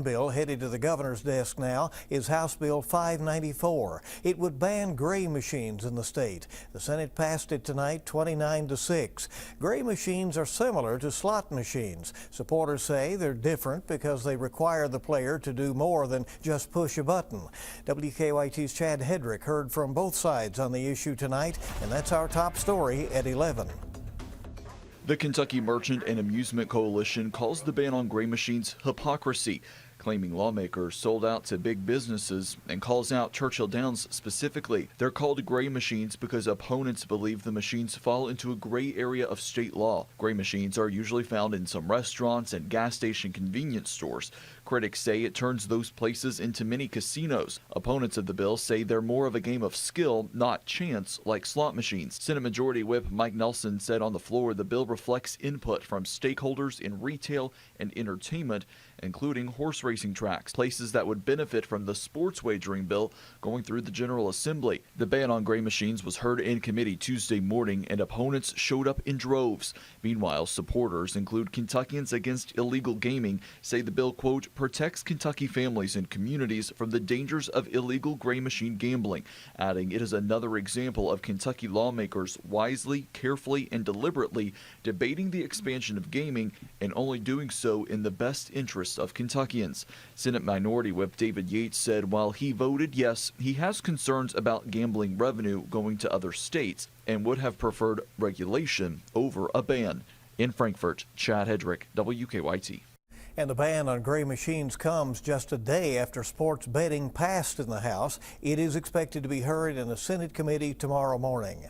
one bill headed to the governor's desk now is House Bill 594. It would ban gray machines in the state. The Senate passed it tonight 29-6. Gray machines are similar to slot machines. Supporters say they're different because they require the player to do more than just push a button. WKYT's Chad Hedrick heard from both sides on the issue tonight, and that's our top story at 11. The Kentucky Merchant and Amusement Coalition calls the ban on gray machines hypocrisy, claiming lawmakers sold out to big businesses, and calls out Churchill Downs specifically. They're called gray machines because opponents believe the machines fall into a gray area of state law. Gray machines are usually found in some restaurants and gas station convenience stores. Critics say it turns those places into mini casinos. Opponents of the bill say they're more of a game of skill, not chance, like slot machines. Senate Majority Whip Mike Nelson said on the floor the bill reflects input from stakeholders in retail and entertainment, including horse racing tracks, places that would benefit from the sports wagering bill going through the General Assembly. The ban on gray machines was heard in committee Tuesday morning, and opponents showed up in droves. Meanwhile, supporters include Kentuckians Against Illegal Gaming say the bill, quote, protects Kentucky families and communities from the dangers of illegal gray machine gambling, adding it is another example of Kentucky lawmakers wisely, carefully, and deliberately debating the expansion of gaming and only doing so in the best interest of Kentuckians. Senate Minority Whip David Yates said while he voted yes, he has concerns about gambling revenue going to other states and would have preferred regulation over a ban. In Frankfort, Chad Hedrick, WKYT. And the ban on gray machines comes just a day after sports betting passed in the House. It is expected to be heard in the Senate committee tomorrow morning.